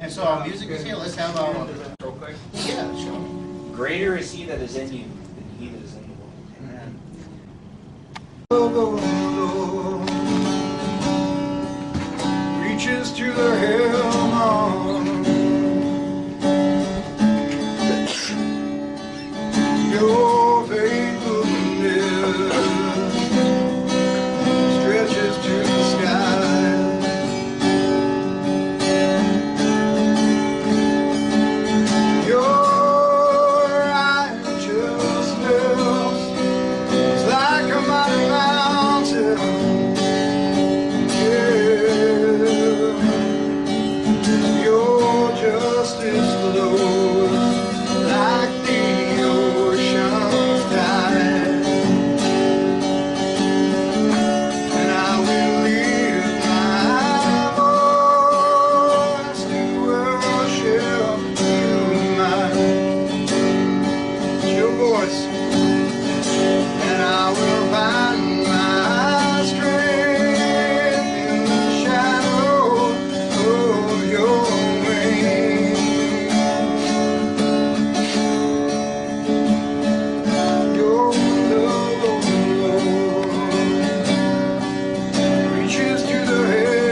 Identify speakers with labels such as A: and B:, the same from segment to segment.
A: And so our music is here. Let's have our...
B: Real quick.
A: Yeah, sure.
B: Greater is he that is in you than he that is in the world.
A: Amen.
C: Reaches to the heaven. Your faithfulness stretches to the sky. Your righteousness is like a mighty mountain. Yeah. Your justice flows like the ocean's tide. And I will lift my voice to worship you, it's your voice. And I will find my strength in the shadow of your wings. Your love, Lord, reaches to the heaven.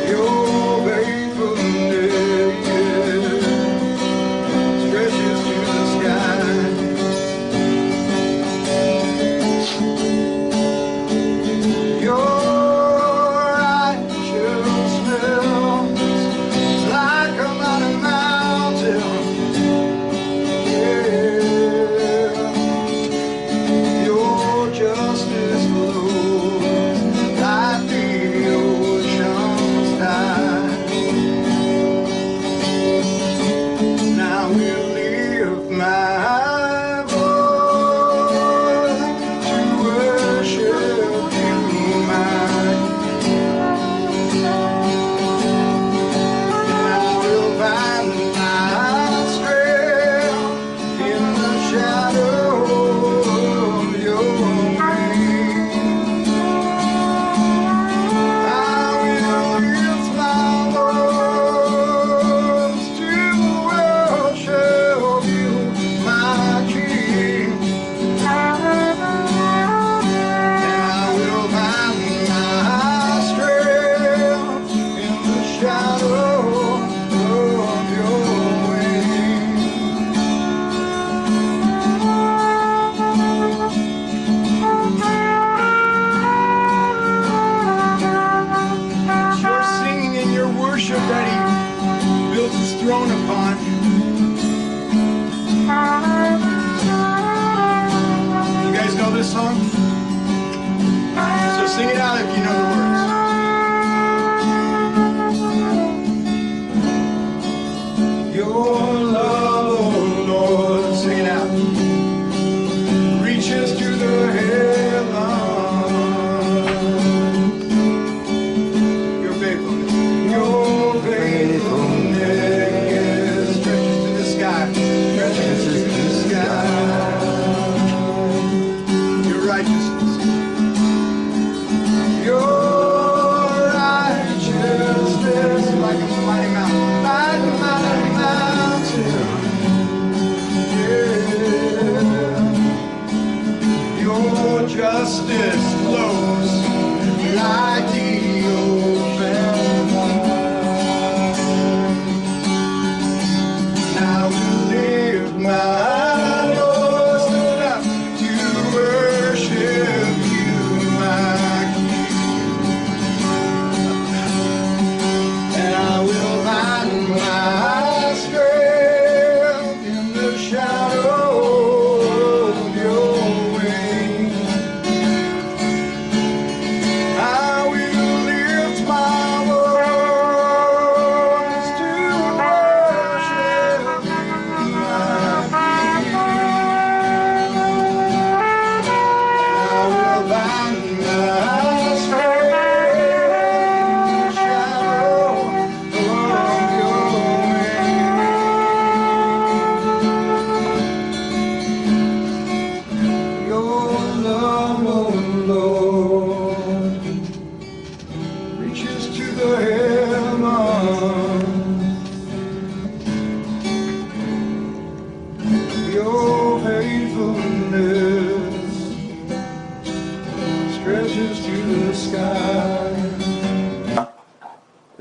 C: Your faithfulness stretches to the sky. Your righteousness is like a mighty mountain. Yeah. Your justice flows like the ocean's tide. Now we'll lift my voice to worship you, and I will find my strength in the shadow of your wings. I will lift my voice to worship you, my King. And I will find my strength in the shadow of your wings. It's your singing and your worship that he built his throne upon. You guys know this song? So sing it out if you know the words. Your love, oh Lord, sing it out. Reaches to the heaven. Your faithfulness. Your faithfulness stretches to the sky. Stretches to the sky. Your righteousness. Your righteousness like a mighty mountain. Like a mighty mountain.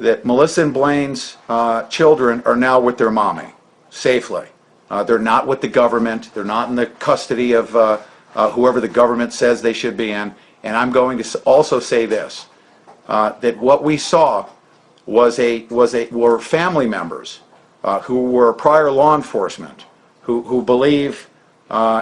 D: that Melissa and Blaine's children are now with their mommy, safely. They're not with the government. They're not in the custody of whoever the government says they should be in. And I'm going to also say this, that what we saw were family members who were prior law enforcement, who believe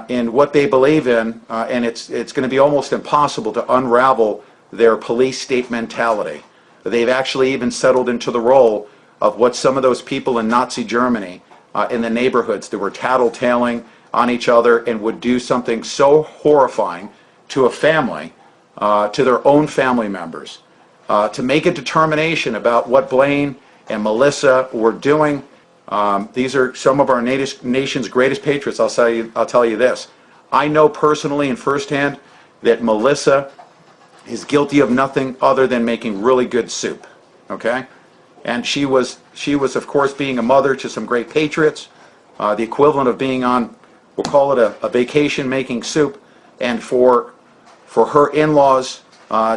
D: in what they believe in, and it's going to be almost impossible to unravel their police state mentality. They've actually even settled into the role of what some of those people in Nazi Germany in the neighborhoods that were tattletaling on each other and would do something so horrifying to a family, to their own family members, to make a determination about what Blaine and Melissa were doing. These are some of our nation's greatest patriots. I'll tell you this. I know personally and firsthand that Melissa is guilty of nothing other than making really good soup. Okay? And she was of course being a mother to some great patriots, the equivalent of being on, we'll call it a vacation making soup, and for her in-laws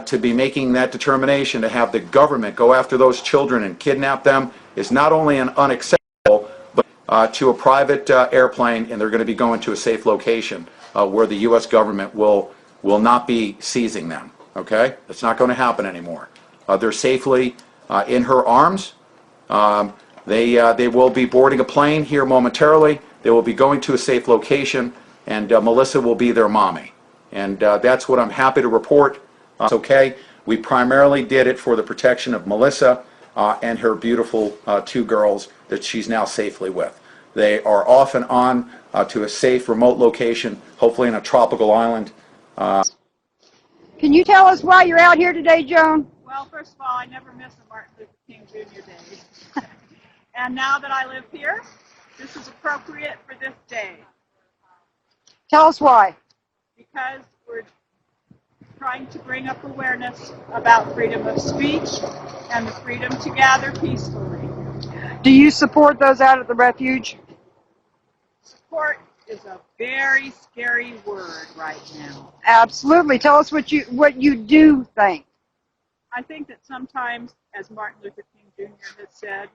D: to be making that determination to have the government go after those children and kidnap them is not only unacceptable, but to a private airplane, and they're going to be going to a safe location where the U.S. government will not be seizing them. Okay? It's not going to happen anymore. They're safely in her arms. They will be boarding a plane here momentarily. They will be going to a safe location, and Melissa will be their mommy. And that's what I'm happy to report. It's okay. We primarily did it for the protection of Melissa and her beautiful two girls that she's now safely with. They are off and on to a safe remote location, hopefully in a tropical island.
E: Can you tell us why you're out here today, Joan?
F: Well, first of all, I never miss a Martin Luther King Jr. Day. And now that I live here, this is appropriate for this day.
E: Tell us why.
F: Because we're trying to bring up awareness about freedom of speech and the freedom to gather peacefully.
E: Do you support those out at the refuge?
F: Support is a very scary word right now.
E: Absolutely. Tell us what you do think.
F: I think that sometimes, as Martin Luther King Jr. has said,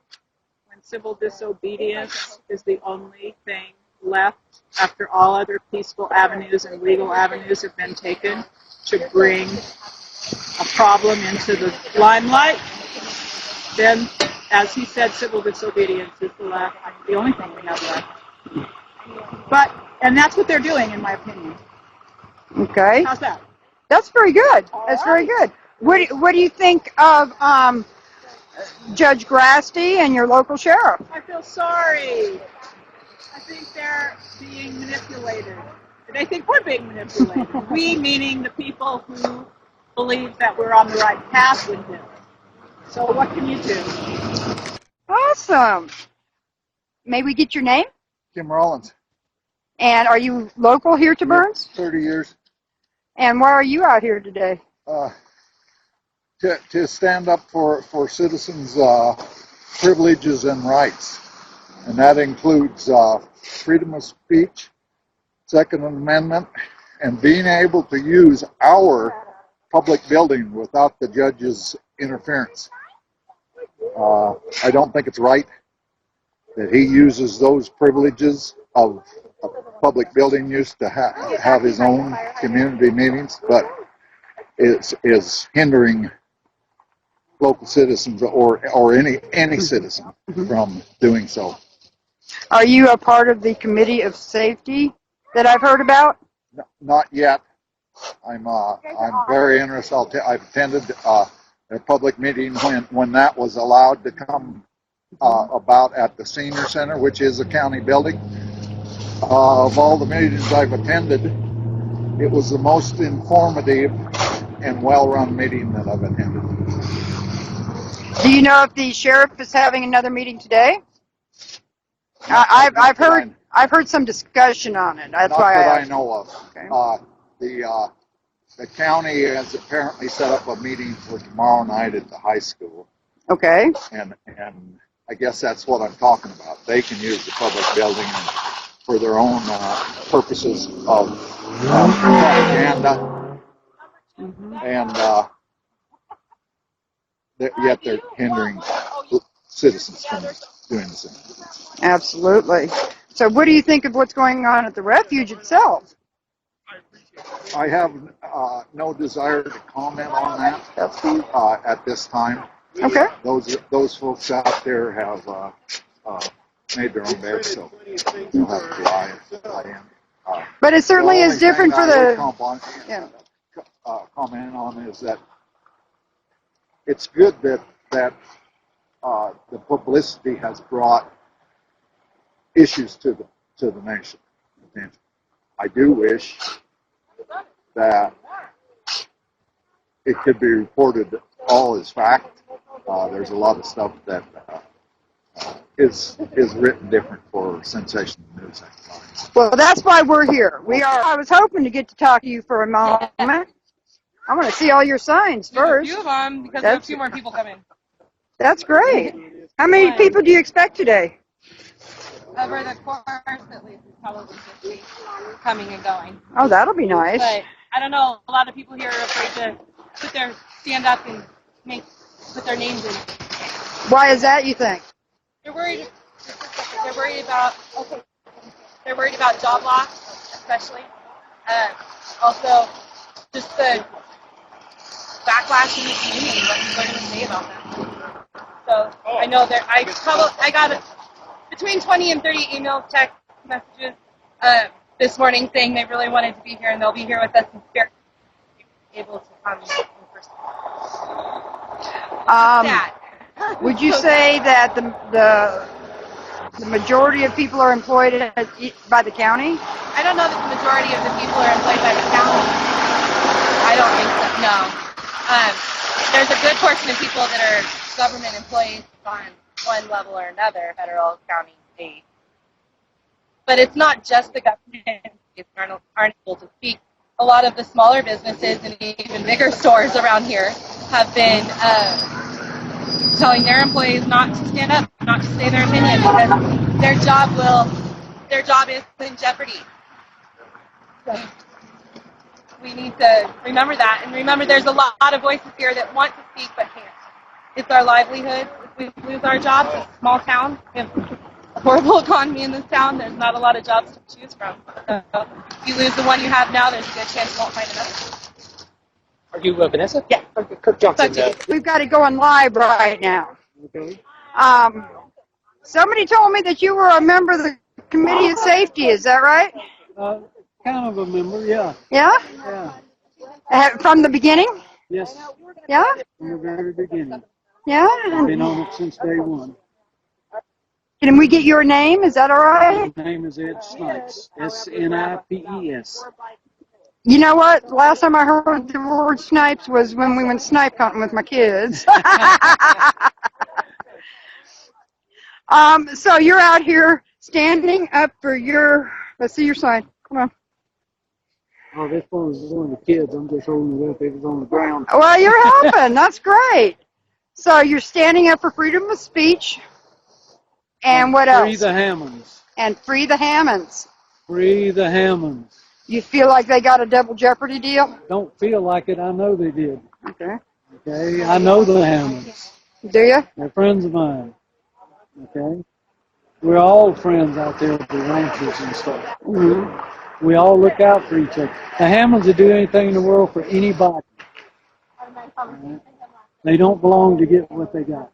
F: when civil disobedience is the only thing left after all other peaceful avenues and legal avenues have been taken to bring a problem into the limelight, then, as he said, civil disobedience is the only thing we have left. And that's what they're doing, in my opinion.
E: Okay.
F: How's that?
E: That's very good.
F: All
E: That's
F: right.
E: very good. What do you think of Judge Grasty and your local sheriff?
F: I feel sorry. I think they're being manipulated. They think we're being manipulated. We, meaning the people who believe that we're on the right path with him. So what can you do?
E: Awesome. May we get your name?
G: Kim Rollins.
E: And are you local here to Burns?
G: 30 years.
E: And why are you out here today?
G: To stand up for citizens' privileges and rights. And that includes freedom of speech, Second Amendment, and being able to use our public building without the judge's interference. I don't think it's right that he uses those privileges of public building use to have his own community meetings, but it is hindering local citizens or any citizen from doing so.
E: Are you a part of the Committee of Safety that I've heard about?
G: Not yet. I'm very interested. I've attended a public meeting when that was allowed to come about at the senior center, which is a county building. Of all the meetings I've attended, it was the most informative and well-run meeting that I've attended.
E: Do you know if the sheriff is having another meeting today? I've heard some discussion on it. That's why
G: I know of. Okay. The county has apparently set up a meeting for tomorrow night at the high school.
E: Okay.
G: And I guess that's what I'm talking about. They can use the public building for their own purposes of propaganda, and yet they're hindering citizens from doing the same.
E: Absolutely. So what do you think of what's going on at the refuge itself?
G: I have no desire to comment on that
E: That's fine.
G: at this time.
E: Okay.
G: Those folks out there have made their own beds, so they'll have to lie in.
E: But it certainly is different for the... Yeah.
G: Comment on is that it's good that the publicity has brought issues to the nation. I do wish that it could be reported all as fact. There's a lot of stuff that is written different for sensational news at times.
E: Well, that's why we're here. I was hoping to get to talk to you for a moment. I want to see all your signs first.
H: A few of them, because there are a few more people coming.
E: That's great. How many people do you expect today?
H: Over the course, at least, probably 50 coming and going.
E: Oh, that'll be nice.
H: But I don't know, a lot of people here are afraid to stand up and put their names in.
E: Why is that, you think?
H: They're worried about job loss, especially. Also, just the backlash in the community, what people are going to say about them. So I know that I got between 20 and 30 email text messages this morning saying they really wanted to be here and they'll be here with us in spirit, able to come in person.
E: Would you say that the majority of people are employed by the county?
H: I don't know that the majority of the people are employed by the county. I don't think so, no. There's a good portion of people that are government employees on one level or another, federal, county, state. But it's not just the government that aren't able to speak. A lot of the smaller businesses and even bigger stores around here have been telling their employees not to stand up, not to say their opinion, because their job is in jeopardy. So we need to remember that, and remember there's a lot of voices here that want to speak but can't. It's our livelihood. If we lose our jobs, it's a small town. We have a horrible economy in this town. There's not a lot of jobs to choose from. So if you lose the one you have now, there's a good chance you won't find another.
B: Are you Vanessa?
H: Yeah.
B: Kirk Johnson.
E: We've got it going live right now.
B: Okay.
E: Somebody told me that you were a member of the Committee of Safety. Is that right?
I: Kind of a member, yeah.
E: Yeah?
I: Yeah.
E: From the beginning?
I: Yes,
E: Yeah?
I: from the very beginning.
E: Yeah?
I: I've been on it since day one.
E: Can we get your name? Is that all right?
I: My name is Ed Snipes, S-N-I-P-E-S.
E: You know what? Last time I heard the word snipes was when we went snipe hunting with my kids. So you're out here standing up for your, let's see your sign. Come on.
I: Oh, this one was one of the kids. I'm just holding it up. It was on the ground.
E: Well, you're helping. That's great. So you're standing up for freedom of speech. And what else?
I: Free the Hammonds.
E: And free the Hammonds.
I: Free the Hammonds.
E: You feel like they got a double jeopardy deal?
I: Don't feel like it. I know they did.
E: Okay.
I: Okay? I know the Hammonds.
E: Do you?
I: They're friends of mine. Okay? We're all friends out there with the ranchers and stuff. Mm-hmm. We all look out for each other. The Hammonds would do anything in the world for anybody. Right? They don't belong to get what they got.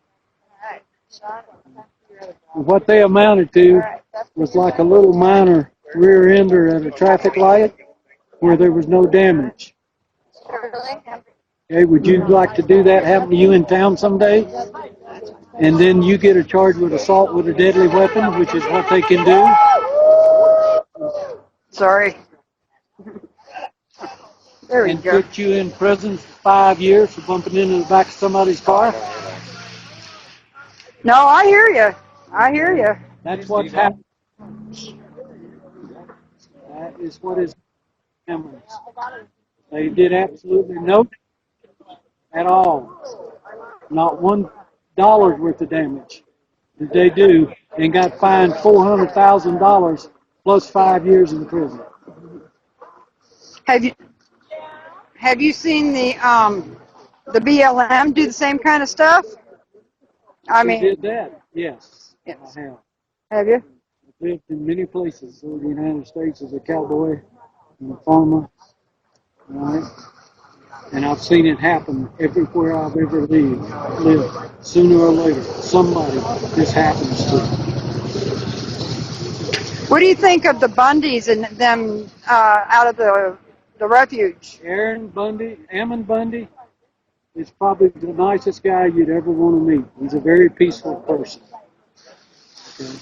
I: What they amounted to was like a little minor rear ender at a traffic light where there was no damage. Okay, would you like to do that happen to you in town someday? And then you get a charge with assault with a deadly weapon, which is what they can do.
E: Sorry. There we
I: And
E: go.
I: put you in prison for 5 years for bumping into the back of somebody's car.
E: No, I hear you. I hear you.
I: That's what's happened. That is what is happening. They did absolutely no damage at all. Not $1 worth of damage did they do, and got fined $400,000 plus 5 years in prison.
E: Have you seen the BLM do the same kind of stuff? I
I: She
E: mean,
I: did that. Yes,
E: yes.
I: I have.
E: Have you?
I: I've lived in many places in the United States as a cowboy and a farmer, right? And I've seen it happen everywhere I've ever lived. Sooner or later, somebody this happens to.
E: What do you think of the Bundys and them out of the refuge?
I: Ammon Bundy is probably the nicest guy you'd ever want to meet. He's a very peaceful person. Okay?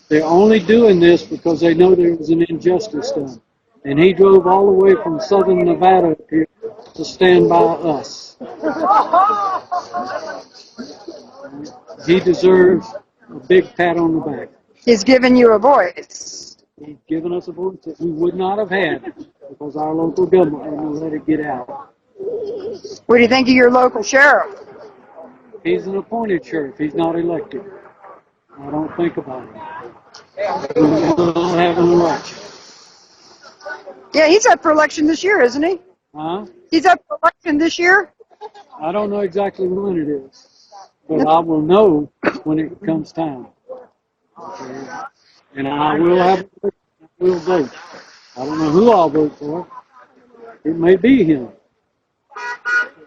I: They're only doing this because they know there was an injustice done. And he drove all the way from southern Nevada up here to stand by us. He deserves a big pat on the back.
E: He's giving you a voice.
I: He's given us a voice that we would not have had because our local government wouldn't let it get out.
E: What do you think of your local sheriff?
I: He's an appointed sheriff. He's not elected. I don't think about him. We'll have an election.
E: Yeah, he's up for election this year, isn't he?
I: Huh?
E: He's up for election this year?
I: I don't know exactly when it is, but I will know when it comes time. Okay? And I will vote. I don't know who I'll vote for. It may be him.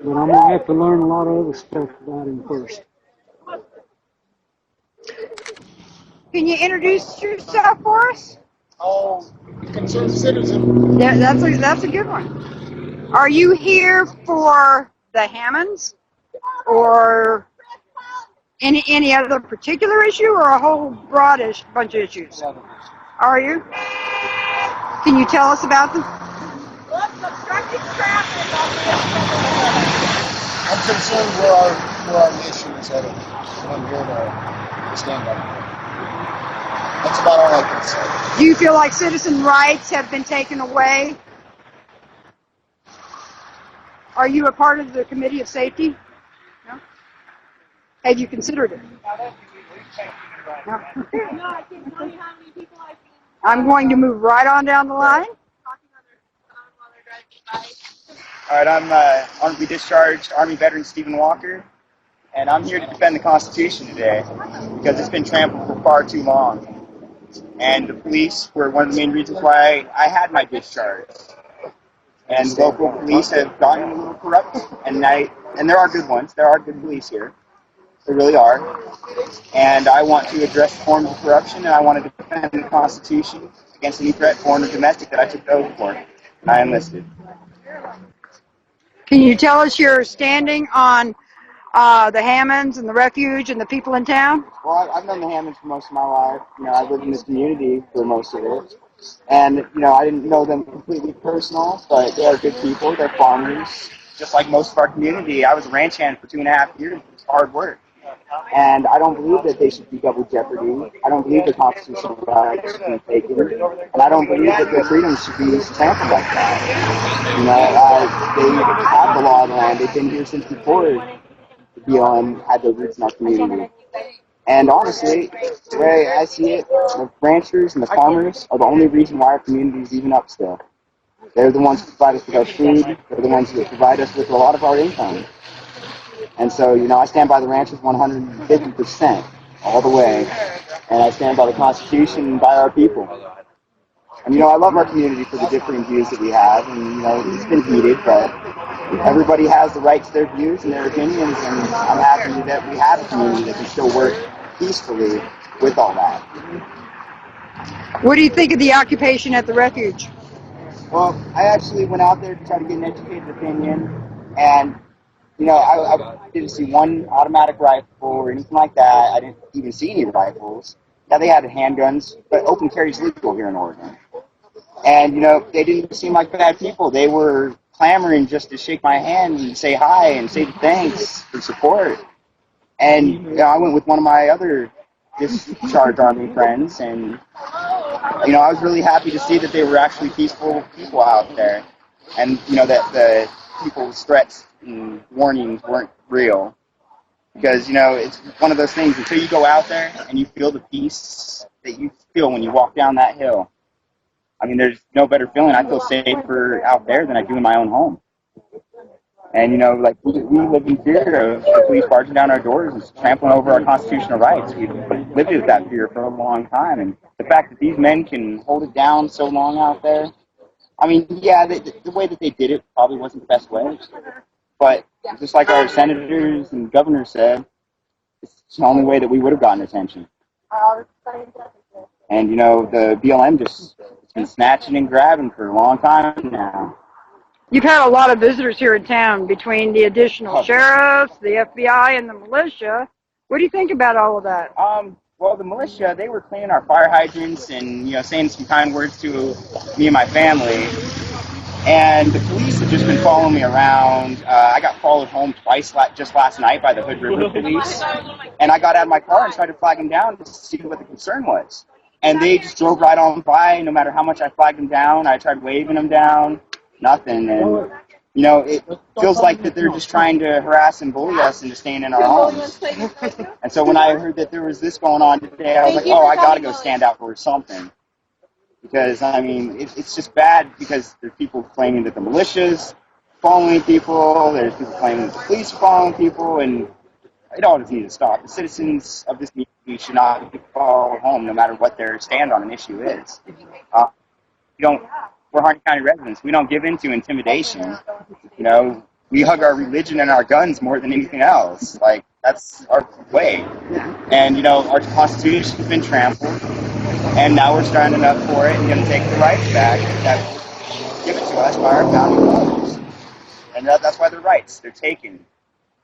I: But I'm going to have to learn a lot of other stuff about him first.
E: Can you introduce yourself for us?
J: Oh, concerned citizen.
E: Yeah, that's a good one. Are you here for the Hammonds or any other particular issue or a whole broadish bunch of issues? Are you? Can you tell us about them?
J: I'm concerned where our nation is headed, and I'm here to stand up. That's about all I can say.
E: Do you feel like citizen rights have been taken away? Are you a part of the Committee of Safety? No? Have you considered it? No. I'm going to move right on down the line.
K: All right, I'm honorably discharged Army veteran Stephen Walker, and I'm here to defend the Constitution today because it's been trampled for far too long. And the police were one of the main reasons why I had my discharge. And local police have gotten a little corrupt, and there are good ones. There are good police here. There really are. And I want to address forms of corruption, and I want to defend the Constitution against any threat, foreign or domestic, that I took the oath for. And I enlisted.
E: Can you tell us your standing on the Hammonds and the refuge and the people in town?
K: Well, I've known the Hammonds for most of my life. I've lived in this community for most of it. And, I didn't know them completely personal, but they are good people. They're farmers. Just like most of our community, I was a ranch hand for 2.5 years. It's hard work. And I don't believe that they should be double jeopardy. I don't believe the constitutional rights should be taken. And I don't believe that their freedoms should be trampled like that. They have the law of the land. They've been here since before the BLM had their roots in our community. And honestly, the way I see it, the ranchers and the farmers are the only reason why our community is even up still. They're the ones who provide us with our food. They're the ones who provide us with a lot of our income. And so, I stand by the ranchers 150% all the way. And I stand by the Constitution and by our people. And, I love our community for the differing views that we have. And, it's been heated, but everybody has the right to their views and their opinions. And I'm happy that we have a community that can still work peacefully with all that.
E: What do you think of the occupation at the refuge?
K: Well, I actually went out there to try to get an educated opinion. And I didn't see one automatic rifle or anything like that. I didn't even see any rifles. Yeah, they had handguns, but open carry is legal here in Oregon. And, they didn't seem like bad people. They were clamoring just to shake my hand and say hi and say thanks for support. And, I went with one of my other discharged Army friends, and, I was really happy to see that they were actually peaceful people out there. And, that the people's threats and warnings weren't real. Because, it's one of those things, until you go out there and you feel the peace that you feel when you walk down that hill. I mean, there's no better feeling. I feel safer out there than I do in my own home. And, you know, like, we live in fear of the police barging down our doors and trampling over our constitutional rights. We've lived with that fear for a long time. And the fact that these men can hold it down so long out there, I mean, yeah, the way that they did it probably wasn't the best way. But just like our senators and governors said, it's the only way that we would have gotten attention. And, you know, the BLM just has been snatching and grabbing for a long time now.
E: You've had a lot of visitors here in town between the additional sheriffs, the FBI, and the militia. What do you think about all of that?
K: Well, the militia, they were cleaning our fire hydrants and, you know, saying some kind words to me and my family. And the police have just been following me around. I got followed home twice just last night by the Hood River police. And I got out of my car and started flagging down to see what the concern was. And they just drove right on by, no matter how much I flagged them down. I tried waving them down, nothing. And, you know, it feels like that they're just trying to harass and bully us into staying in our homes. And so when I heard that there was this going on today, I was like, oh, I got to go stand out for something. Because, I mean, it's just bad because there's people claiming that the militia's following people, there's people claiming that the police are following people, and it all just needs to stop. The citizens of this community should not be followed home no matter what their stand on an issue is. We're Harney County residents. We don't give in to intimidation. You know, we hug our religion and our guns more than anything else. Like, that's our way. And, you know, our Constitution has been trampled. And now we're standing up for it and going to take the rights back that were given to us by our founding fathers. And that's why they're rights. They're taken.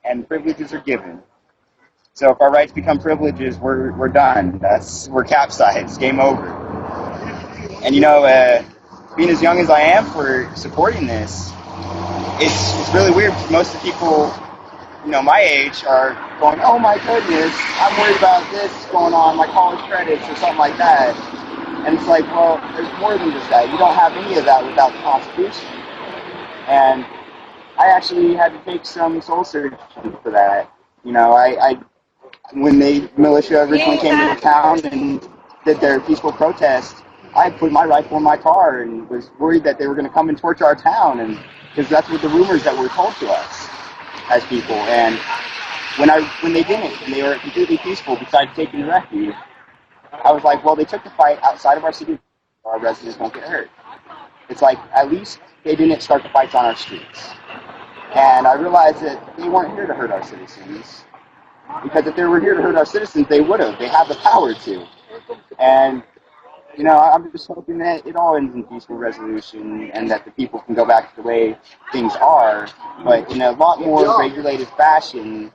K: And privileges are given. So if our rights become privileges, we're done. We're capsized. Game over. And, you know, being as young as I am for supporting this, it's really weird because most of the people, you know, my age are going, oh my goodness, I'm worried about this going on, my college credits or something like that. And it's like, well, there's more than just that. You don't have any of that without the Constitution. And I actually had to take some soul searching for that. You know, when the militia originally came to the town and did their peaceful protest, I put my rifle in my car and was worried that they were going to come and torch our town, and because that's what the rumors that were told to us as people. And when they didn't, and they were completely peaceful besides taking refuge, I was like, well, they took the fight outside of our city, our residents won't get hurt. It's like, at least they didn't start the fights on our streets. And I realized that they weren't here to hurt our citizens, because if they were here to hurt our citizens, they would have. They have the power to. And, you know, I'm just hoping that it all ends in peaceful resolution and that the people can go back to the way things are, but in a lot more regulated fashion,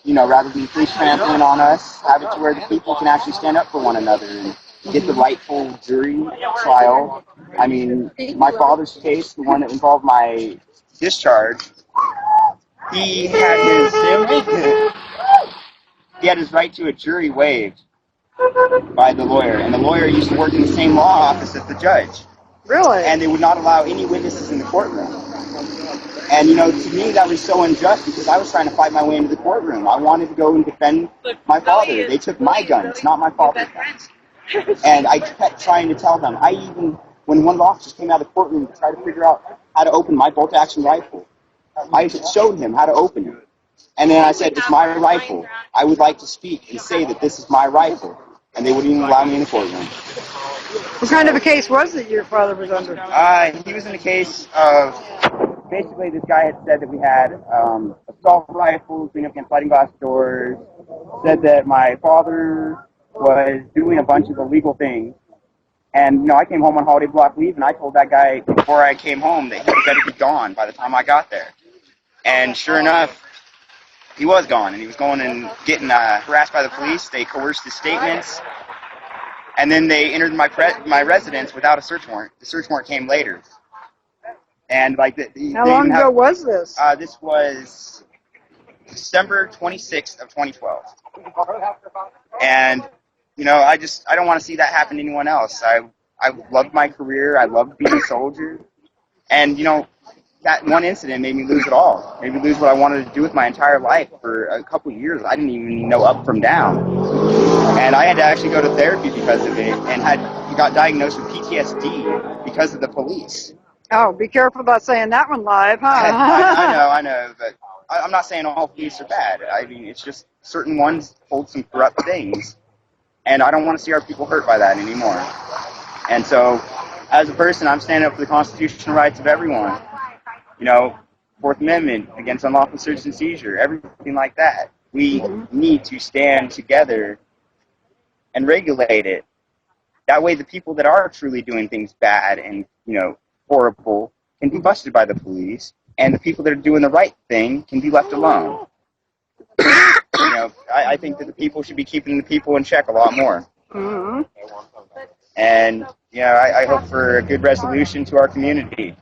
K: you know, rather than police trampling on us, have it to where the people can actually stand up for one another and get the rightful jury trial. I mean, my father's case, the one that involved my discharge, he had his right to a jury waived by the lawyer, and the lawyer used to work in the same law office as the judge.
E: Really?
K: And they would not allow any witnesses in the courtroom. And, you know, to me that was so unjust because I was trying to fight my way into the courtroom. I wanted to go and defend my father. They took my guns, not my father's guns. And I kept trying to tell them. When one of the officers came out of the courtroom to try to figure out how to open my bolt-action rifle, I showed him how to open it. And then I said, it's my rifle. I would like to speak and say that this is my rifle. And they wouldn't even allow me in the courtroom.
E: What kind of a case was it your father was under?
K: He was in a case of, basically this guy had said that we had assault rifles, being up against sliding glass doors, said that my father was doing a bunch of illegal things. And, you know, I came home on holiday block leave, and I told that guy before I came home that he better be gone by the time I got there. And sure enough, he was gone, and he was going and getting harassed by the police. They coerced his statements, and then they entered my residence without a search warrant. The search warrant came later. And like,
E: how long ago was this?
K: This was December 26th of 2012. And, you know, I don't want to see that happen to anyone else. I loved my career. I loved being a soldier. And, you know, that one incident made me lose it all. Made me lose what I wanted to do with my entire life for a couple of years. I didn't even know up from down. And I had to actually go to therapy because of it, and got diagnosed with PTSD because of the police.
E: Oh, be careful about saying that one live, huh?
K: I know, but I'm not saying all police are bad. I mean, it's just certain ones hold some corrupt things, and I don't want to see our people hurt by that anymore. And so, as a person, I'm standing up for the constitutional rights of everyone. You know, Fourth Amendment against unlawful search and seizure, everything like that. We need to stand together and regulate it. That way, the people that are truly doing things bad and, you know, horrible can be busted by the police, and the people that are doing the right thing can be left alone. You know, I think that the people should be keeping the people in check a lot more.
E: Mm-hmm.
K: And, you know, I hope for a good resolution to our community.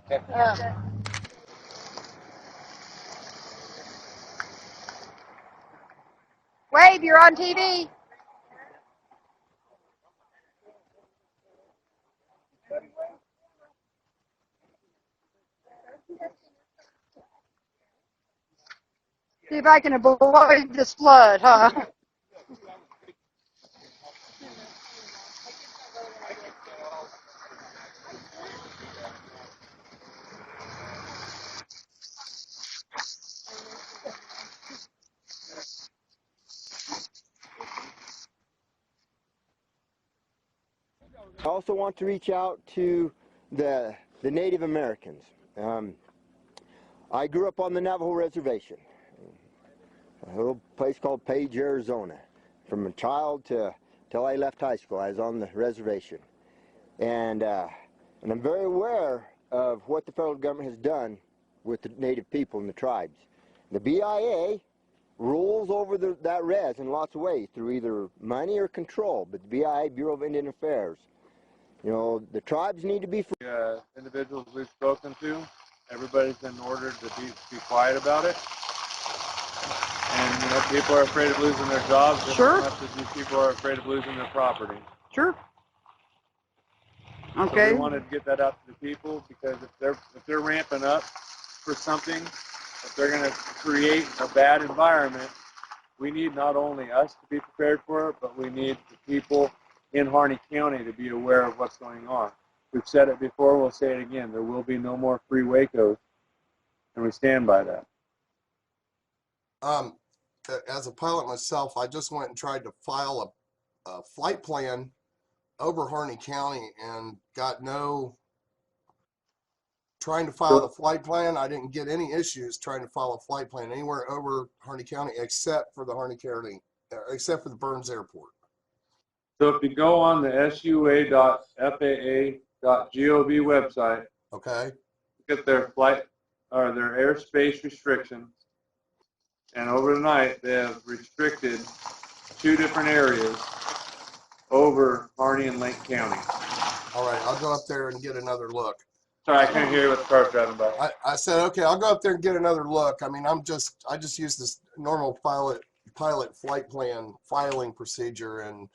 E: Wave, you're on TV. See if I can avoid this flood, huh?
L: I also want to reach out to the Native Americans. I grew up on the Navajo Reservation, a little place called Page, Arizona. From a child till I left high school, I was on the reservation. And I'm very aware of what the federal government has done with the Native people and the tribes. The BIA rules over that res in lots of ways, through either money or control, but the BIA, Bureau of Indian Affairs, you know, the tribes need to be free.
M: Individuals we've spoken to, everybody's been ordered to be quiet about it. And, you know, people are afraid of losing their jobs just as much as these people are afraid of losing their property.
E: Sure. Okay.
M: So we wanted to get that out to the people, because if they're ramping up for something, if they're going to create a bad environment, we need not only us to be prepared for it, but we need the people in Harney County to be aware of what's going on. We've said it before, we'll say it again. There will be no more free Wacos, and we stand by that.
J: As a pilot myself, I just went and tried to file a flight plan over Harney County and got trying to file the flight plan. I didn't get any issues trying to file a flight plan anywhere over Harney County except for the except for the Burns Airport.
M: So if you go on the sua.faa.gov website,
J: okay,
M: look at their flight or their airspace restrictions, and over the night they have restricted 2 different areas over Harney and Lake County.
J: All right, I'll go up there and get another look.
M: Sorry, I couldn't hear you with the car's driving by.
J: I said, okay, I'll go up there and get another look. I mean, I just use this normal pilot flight plan filing procedure, and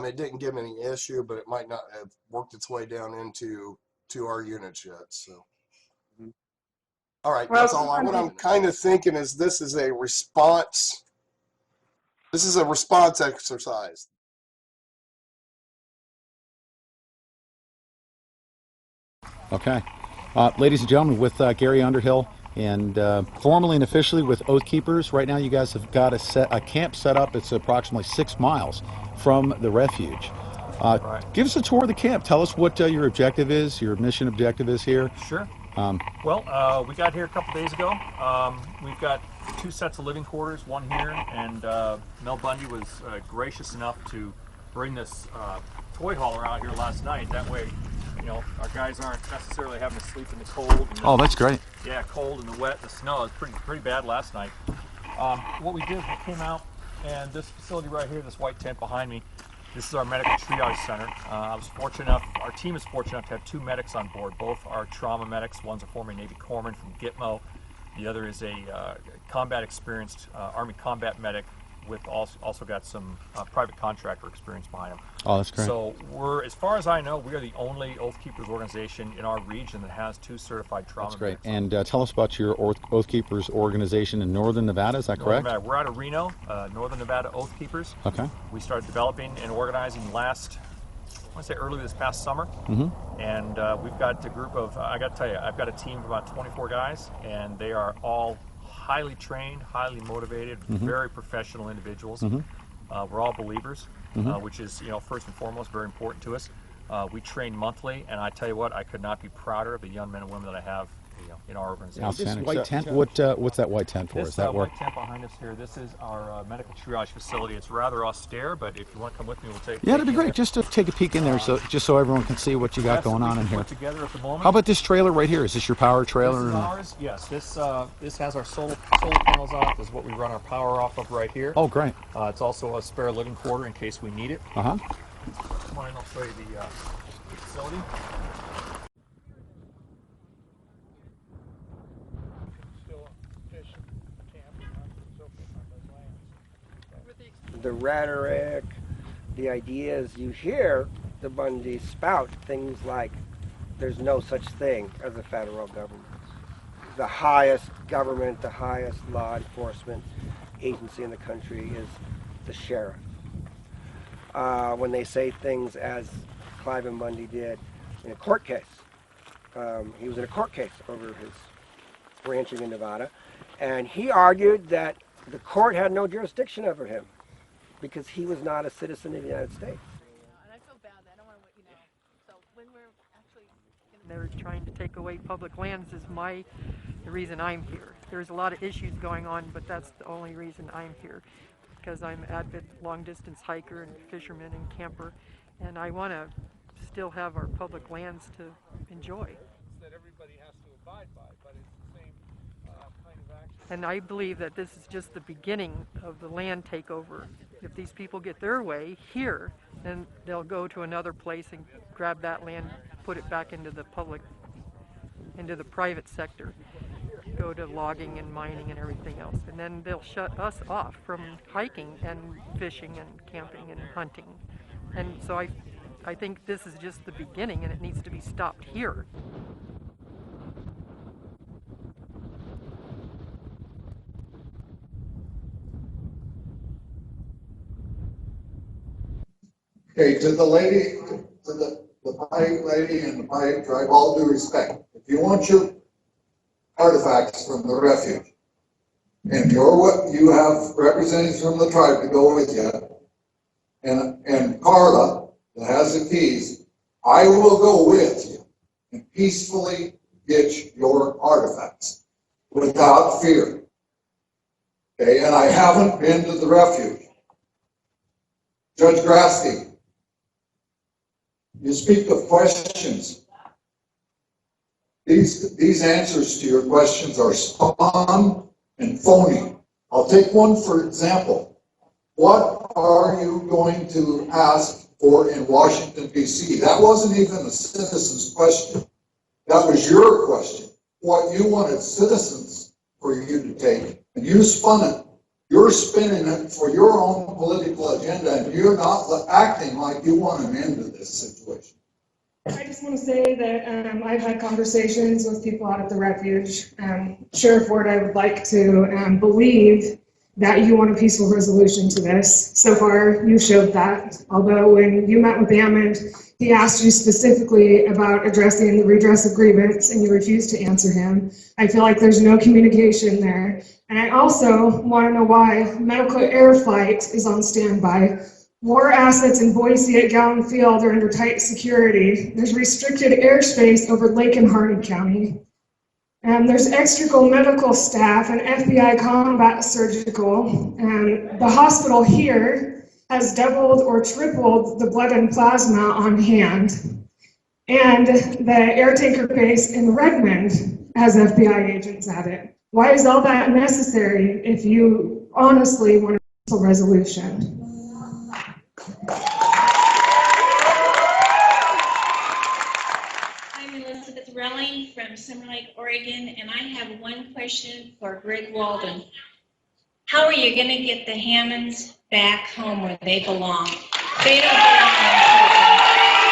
J: it didn't give me any issue, but it might not have worked its way down into our units yet. So, all right,
E: Well,
J: that's all. What I'm kind of thinking is this is a response. This is a response exercise.
D: Okay. Ladies and gentlemen, with Gary Underhill, and formally and officially with Oath Keepers, right now you guys have got a camp set up. It's approximately 6 miles from the refuge.
N: Right.
D: Give us a tour of the camp. Tell us what your objective is, your mission objective is here.
N: Sure. Well, we got here a couple days ago. We've got 2 sets of living quarters, one here, and Mel Bundy was gracious enough to bring this toy hauler out here last night. That way, you know, our guys aren't necessarily having to sleep in the cold. And
D: Oh, that's great.
N: Yeah, cold and the wet, the snow. It was pretty bad last night. What we did is we came out, and this facility right here, this white tent behind me, this is our medical triage center. I was fortunate enough, our team is fortunate enough to have 2 medics on board. Both are trauma medics. One's a former Navy corpsman from Gitmo. The other is a combat experienced Army combat medic with also got some private contractor experience behind him.
D: Oh, that's great.
N: So we're, as far as I know, we are the only Oath Keepers organization in our region that has 2 certified trauma
D: That's great.
N: medics.
D: And tell us about your Oath Keepers organization in Northern Nevada. Is that correct?
N: Nevada. We're out of Reno, Northern Nevada Oath Keepers.
D: Okay.
N: We started developing and organizing last want to say early this past summer, and we've got a group of, I got to tell you, I've got a team of about 24 guys, and they are all highly trained, highly motivated, very professional individuals. We're all believers, which is, first and foremost, very important to us. We train monthly, and I tell you what, I could not be prouder of the young men and women that I have in our organization.
O: This white tent, what's that white tent for?
N: This
O: Is that
N: white tent behind us here, this is our medical triage facility. It's rather austere, but if you want to come with me, we'll take
O: Yeah, that'd be great. Just to take a peek in there, just so everyone can see what you got going on in here.
N: Put together at the moment.
O: How about this trailer right here? Is this your power trailer?
N: This is ours. Yes. This has our solar panels on it. This is what we run our power off of right here.
O: Oh, great.
N: It's also a spare living quarter in case we need it. Come on in, I'll show you the facility.
P: The rhetoric, the ideas, you hear the Bundy spout things like there's no such thing as a federal government. The highest government, the highest law enforcement agency in the country is the sheriff. When they say things as Cliven Bundy did in a court case, he was in a court case over his ranching in Nevada, and he argued that the court had no jurisdiction over him because he was not a citizen of the United States.
Q: And I feel bad. I don't want to, so when we're actually they're trying to take away public lands is the reason I'm here. There's a lot of issues going on, but that's the only reason I'm here, because I'm an avid long-distance hiker and fisherman and camper, and I want to still have our public lands to enjoy.
M: That everybody has to abide by, but it's the same kind of action.
Q: And I believe that this is just the beginning of the land takeover. If these people get their way here, then they'll go to another place and grab that land, put it back into the private sector, go to logging and mining and everything else. And then they'll shut us off from hiking and fishing and camping and hunting. And so I think this is just the beginning, and it needs to be stopped here.
G: Okay, to the lady, to the Paiute lady and the Paiute tribe, all due respect. If you want your artifacts from the refuge, and you have representatives from the tribe to go with you, and Carla that has the keys, I will go with you and peacefully get your artifacts without fear. Okay, and I haven't been to the refuge. Judge Grasky, you speak of questions. These answers to your questions are spawn and phony. I'll take one for example. What are you going to ask for in Washington, D.C.? That wasn't even a citizen's question. That was your question. What you wanted citizens for you to take, and you spun it. You're spinning it for your own political agenda, and you're not acting like you want an end to this situation.
R: I just want to say that I've had conversations with people out at the refuge. Sheriff Ward, I would like to believe that you want a peaceful resolution to this. So far, you showed that. Although when you met with Ammon, he asked you specifically about addressing the redress of grievance, and you refused to answer him. I feel like there's no communication there. And I also want to know why medical air flight is on standby. War assets in Boise at Gowan Field are under tight security. There's restricted airspace over Lake and Harney County. And there's extra medical staff and FBI combat surgical. And the hospital here has doubled or tripled the blood and plasma on hand. And the air tanker base in Redmond has FBI agents at it. Why is all that necessary if you honestly want a peaceful resolution?
S: I'm Elizabeth Relling from Summer Lake, Oregon, and I have one question for Greg Walden. How are you going to get the Hammonds back home where they belong? They don't belong in prison.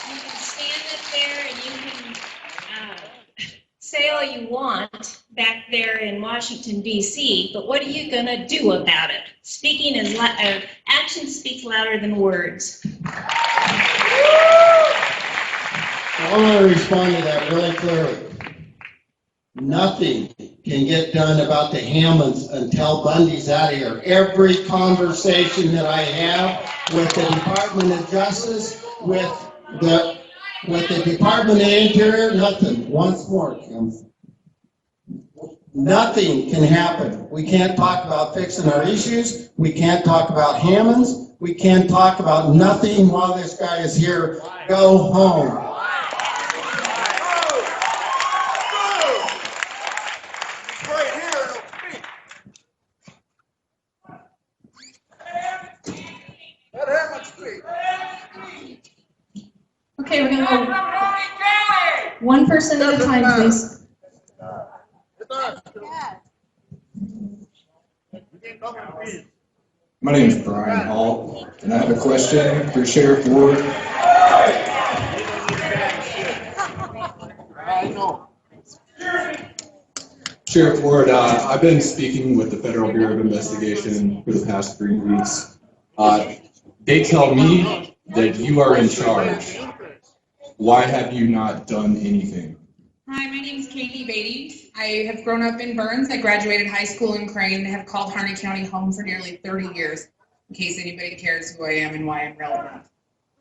S: You can stand up there and you can say all you want back there in Washington, D.C., but what are you going to do about it? Speaking as actions speak louder than words.
T: I want to respond to that really clearly. Nothing can get done about the Hammonds until Bundy's out of here. Every conversation that I have with the Department of Justice, with the Department of Interior, nothing. Once more, Kim. Nothing can happen. We can't talk about fixing our issues. We can't talk about Hammonds. We can't talk about nothing while this guy is here. Go home.
R: Okay, we're gonna go one person at a time, please.
U: My name is Brian Hall, and I have a question for Sheriff Ward. Sheriff Ward, I've been speaking with the Federal Bureau of Investigation for the past 3 weeks. They tell me that you are in charge. Why have you not done anything?
V: Hi, my name is Katie Beatty. I have grown up in Burns. I graduated high school in Crane and have called Harney County home for nearly 30 years, in case anybody cares who I am and why I'm relevant.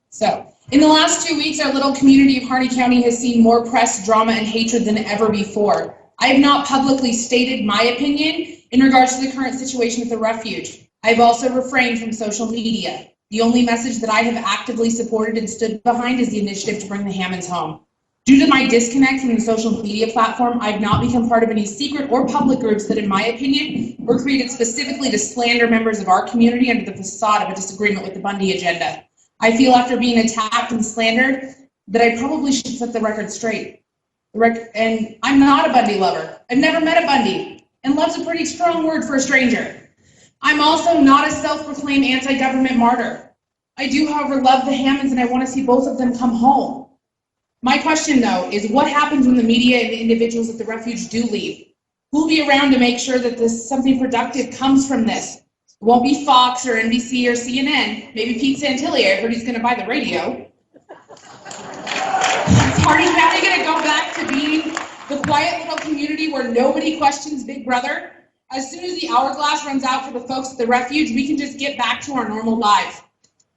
V: So, in the last 2 weeks, our little community of Harney County has seen more press, drama, and hatred than ever before. I have not publicly stated my opinion in regards to the current situation at the refuge. I have also refrained from social media. The only message that I have actively supported and stood behind is the initiative to bring the Hammonds home. Due to my disconnect from the social media platform, I have not become part of any secret or public groups that, in my opinion, were created specifically to slander members of our community under the facade of a disagreement with the Bundy agenda. I feel after being attacked and slandered that I probably should set the record straight. And I'm not a Bundy lover. I've never met a Bundy, and love's a pretty strong word for a stranger. I'm also not a self-proclaimed anti-government martyr. I do, however, love the Hammonds, and I want to see both of them come home. My question, though, is what happens when the media and the individuals at the refuge do leave? Who'll be around to make sure that something productive comes from this? It won't be Fox or NBC or CNN. Maybe Pete Santilli. I heard he's going to buy the radio. Is Harney County going to go back to being the quiet little community where nobody questions Big Brother? As soon as the hourglass runs out for the folks at the refuge, we can just get back to our normal lives.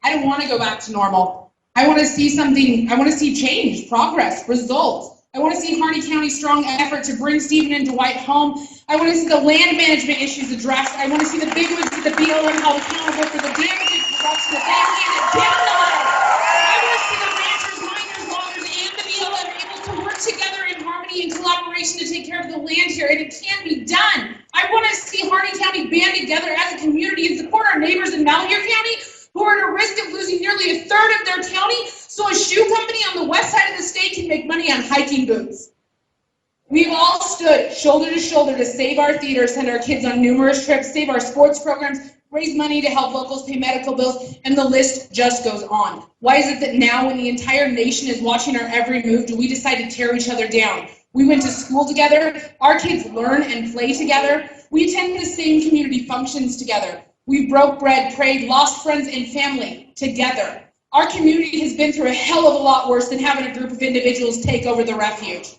V: I don't want to go back to normal. I want to see something. I want to see change, progress, results. I want to see Harney County's strong effort to bring Stephen and Dwight home. I want to see the land management issues addressed. I want to see the bigwigs at the BLM held accountable for the damage and corruption that they handed down the line. I want to see the ranchers, miners, loggers, and the BLM able to work together in harmony and collaboration to take care of the land here, and it can be done. I want to see Harney County band together as a community and support our neighbors in Malheur County who are at a risk of losing nearly a third of their county so a shoe company on the west side of the state can make money on hiking boots. We've all stood shoulder to shoulder to save our theater, send our kids on numerous trips, save our sports programs, raise money to help locals pay medical bills, and the list just goes on. Why is it that now when the entire nation is watching our every move, do we decide to tear each other down? We went to school together, our kids learn and play together, we attend the same community functions together. We broke bread, prayed, lost friends and family together. Our community has been through a hell of a lot worse than having a group of individuals take over the refuge.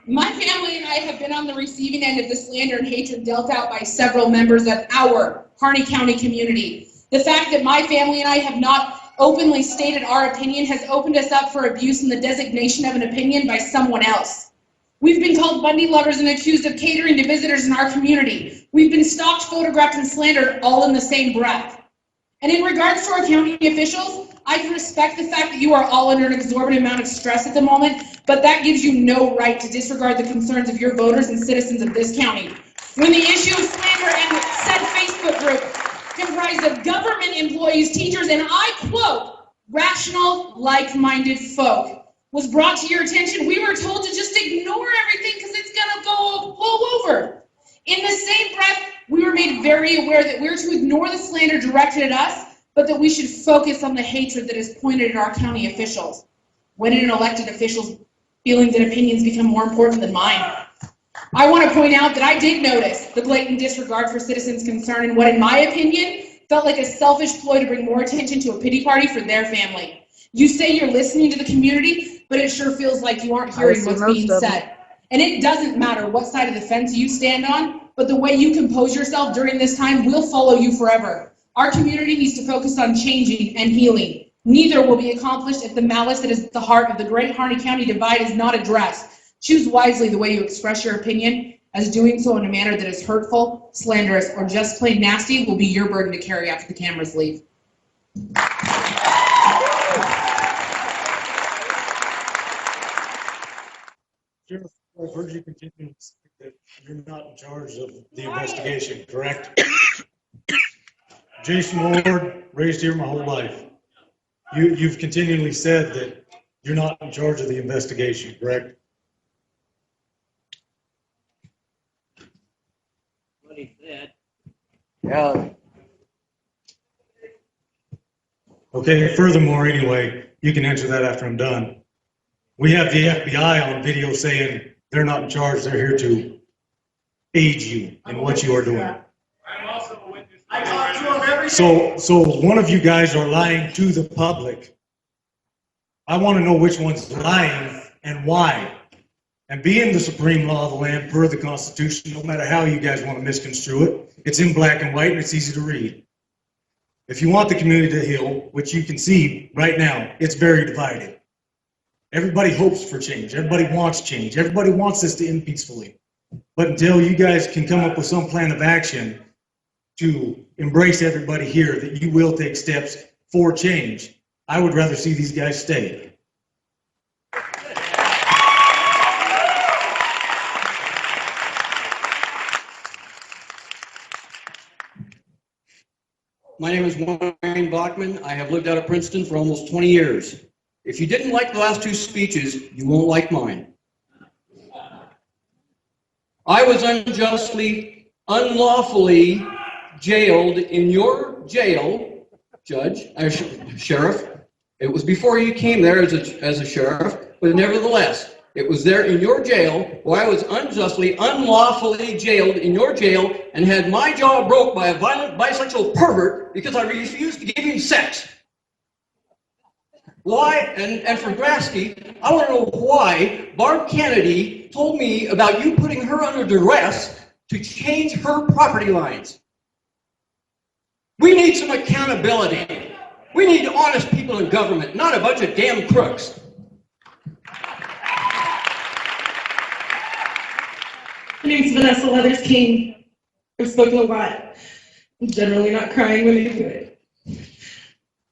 V: My family and I have been on the receiving end of the slander and hatred dealt out by several members of our Harney County community. The fact that my family and I have not openly stated our opinion has opened us up for abuse and the designation of an opinion by someone else. We've been called Bundy lovers and accused of catering to visitors in our community. We've been stalked, photographed, and slandered all in the same breath. And in regards to our county officials, I can respect the fact that you are all under an exorbitant amount of stress at the moment, but that gives you no right to disregard the concerns of your voters and citizens of this county. When the issue of slander and said Facebook group comprised of government employees, teachers, and I quote, rational, like-minded folk, was brought to your attention, we were told to just ignore everything because it's going to blow over. In the same breath, we were made very aware that we're to ignore the slander directed at us, but that we should focus on the hatred that is pointed at our county officials. When did an elected official feelings and opinions become more important than mine. I want to point out that I did notice the blatant disregard for citizens' concern and what, in my opinion, felt like a selfish ploy to bring more attention to a pity party for their family. You say you're listening to the community, but it sure feels like you aren't hearing what's being said. And it doesn't matter what side of the fence you stand on, but the way you compose yourself during this time will follow you forever. Our community needs to focus on changing and healing. Neither will be accomplished if the malice that is at the heart of the great Harney County divide is not addressed. Choose wisely the way you express your opinion, as doing so in a manner that is hurtful, slanderous, or just plain nasty will be your burden to carry after the cameras leave.
A: Sheriff, I've heard you continue to say that you're not in charge of the investigation, correct? Jason Ward, raised here my whole life. You've continually said that you're not in charge of the investigation, correct?
C: What he said.
A: Yeah. Okay, furthermore, anyway, you can answer that after I'm done. We have the FBI on video saying they're not in charge, they're here to aid you in what you are doing.
C: I talk to him every
A: day. So one of you guys are lying to the public. I want to know which one's lying and why. And being the supreme law of the land per the Constitution, no matter how you guys want to misconstrue it, it's in black and white and it's easy to read. If you want the community to heal, which you can see right now, it's very divided. Everybody hopes for change. Everybody wants change. Everybody wants this to end peacefully. But until you guys can come up with some plan of action to embrace everybody here that you will take steps for change, I would rather see these guys stay.
C: My name is Wayne Bachman. I have lived out of Princeton for almost 20 years. If you didn't like the last two speeches, you won't like mine. I was unjustly, unlawfully jailed in your jail, Judge, Sheriff. It was before you came there as a sheriff, but nevertheless, it was there in your jail where I was unjustly, unlawfully jailed in your jail and had my jaw broke by a violent bisexual pervert because I refused to give him sex. Why, and for Grasky, I want to know why Barb Kennedy told me about you putting her under duress to change her property lines. We need some accountability. We need honest people in government, not a bunch of damn crooks.
W: My name's Vanessa Leathers King. I've spoken a lot. I'm generally not crying when I do it.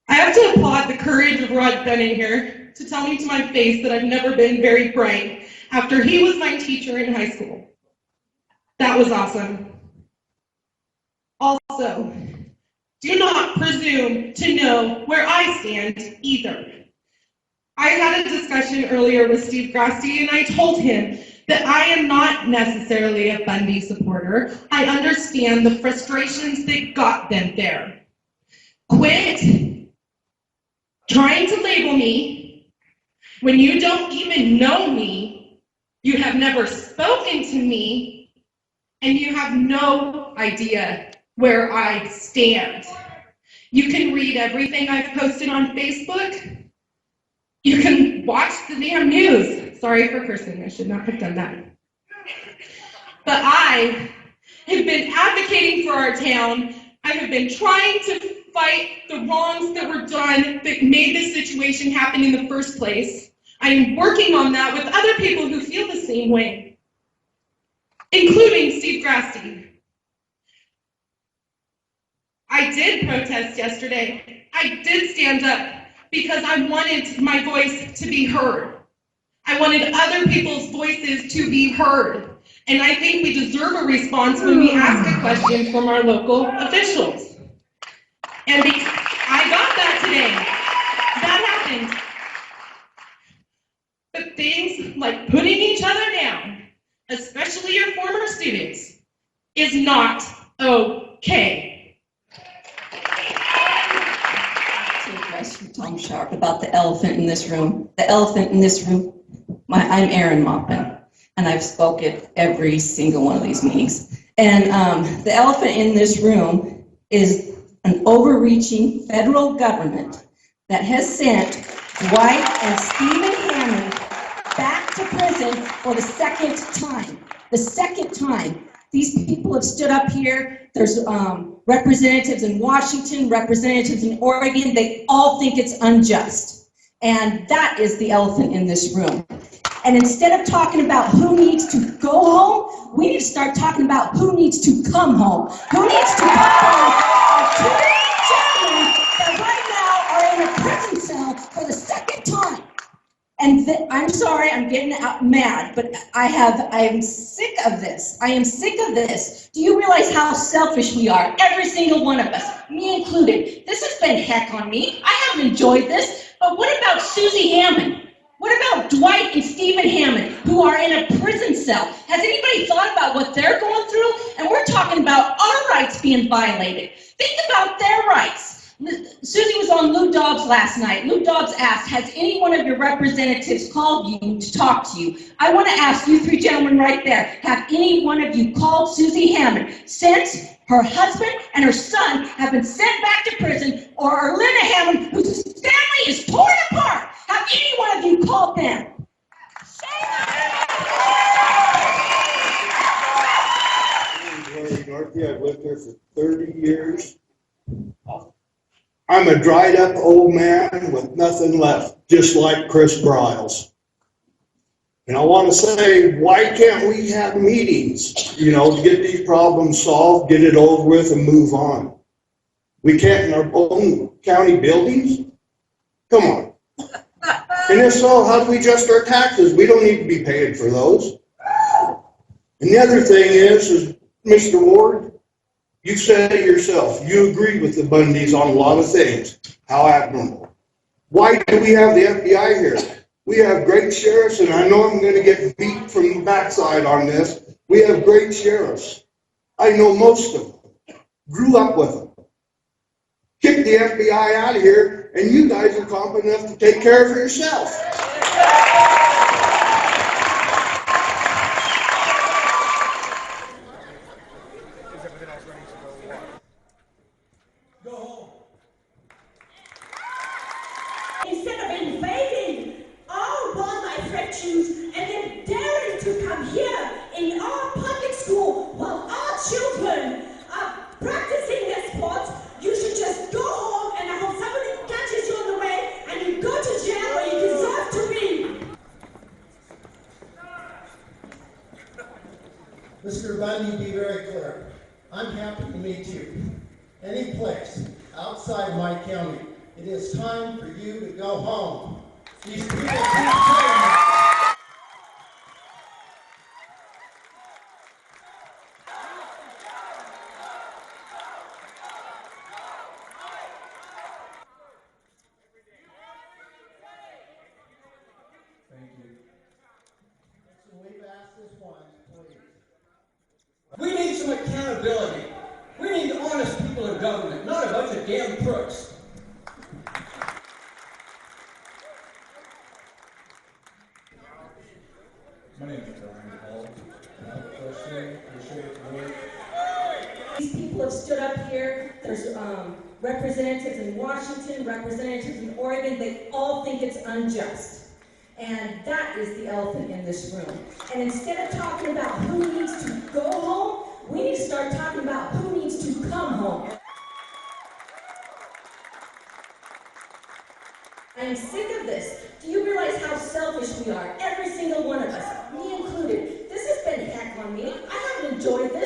W: I have to applaud the courage of Rod Benning here to tell me to my face that I've never been very bright after he was my teacher in high school. That was awesome. Also, do not presume to know where I stand either. I had a discussion earlier with Steve Grasky and I told him that I am not necessarily a Bundy supporter. I understand the frustrations that got them there. Quit trying to label me when you don't even know me, you have never spoken to me, and you have no idea where I stand. You can read everything I've posted on Facebook. You can watch the damn news. Sorry for cursing, I should not have done that. But I have been advocating for our town. I have been trying to fight the wrongs that were done that made this situation happen in the first place. I am working on that with other people who feel the same way, including Steve Grasky. I did protest yesterday. I did stand up because I wanted my voice to be heard. I wanted other people's voices to be heard. And I think we deserve a response when we ask a question from our local officials. And I got that today. That happened. But things like putting each other down, especially your former students, is not okay.
X: From Tom Sharp about the elephant in this room. The elephant in this room.
B: I'm Erin Maupin, and I've spoken at every single one of these meetings. And the elephant in this room is an overreaching federal government that has sent Dwight and Stephen Hammond back to prison for the second time. The second time. These people have stood up here. There's representatives in Washington, representatives in Oregon. They all think it's unjust. And that is the elephant in this room. And instead of talking about who needs to go home, we need to start talking about who needs to come home. Who needs to come home? Our two gentlemen that right now are in a prison cell for the second time. And I'm sorry, I'm getting mad, but I am sick of this. I am sick of this. Do you realize how selfish we are? Every single one of us, me included. This has been heck on me. I haven't enjoyed this. But what about Susie Hammond? What about Dwight and Stephen Hammond, who are in a prison cell? Has anybody thought about what they're going through? And we're talking about our rights being violated. Think about their rights. Susie was on Lou Dobbs last night. Lou Dobbs asked, has any one of your representatives called you to talk to you? I want to ask you three gentlemen right there, have any one of you called Susie Hammond since her husband and her son have been sent back to prison, or Linda Hammond, whose family is torn apart? Have any one of you called them?
F: Dorothy, I've lived here for 30 years. I'm a dried up old man with nothing left, just like Chris Briles. And I want to say, why can't we have meetings, to get these problems solved, get it over with, and move on? We can't in our own county buildings? Come on. And if so, how do we adjust our taxes? We don't need to be paying for those. And the other thing is Mr. Ward, you said it yourself. You agree with the Bundys on a lot of things. How admirable. Why do we have the FBI here? We have great sheriffs, and I know I'm going to get beat from the backside on this. We have great sheriffs. I know most of them. Grew up with them. Kick the FBI out of here, and you guys are competent enough to take care of yourself.
H: Instead of invading our wildlife refuge and then daring to come here in our public school while our children are practicing their sports, you should just go home and I hope somebody catches you on the way and you go to jail or you deserve to be.
T: Mr. Bundy, be very clear. I'm happy to meet you. Any place outside my county, it is time for you to go home. These people keep telling me. Thank you. So we've asked this once, please.
X: We need some accountability. We need honest people in government, not a bunch of damn crooks.
Y: My name is Brian Hall. I have a question. Appreciate the work.
B: These people have stood up here. There's representatives in Washington, representatives in Oregon. They all think it's unjust. And that is the elephant in this room. And instead of talking about who needs to go home, we need to start talking about who needs to come home. I am sick of this. Do you realize how selfish we are? Every single one of us, me included. This has been heck on me. I haven't enjoyed this.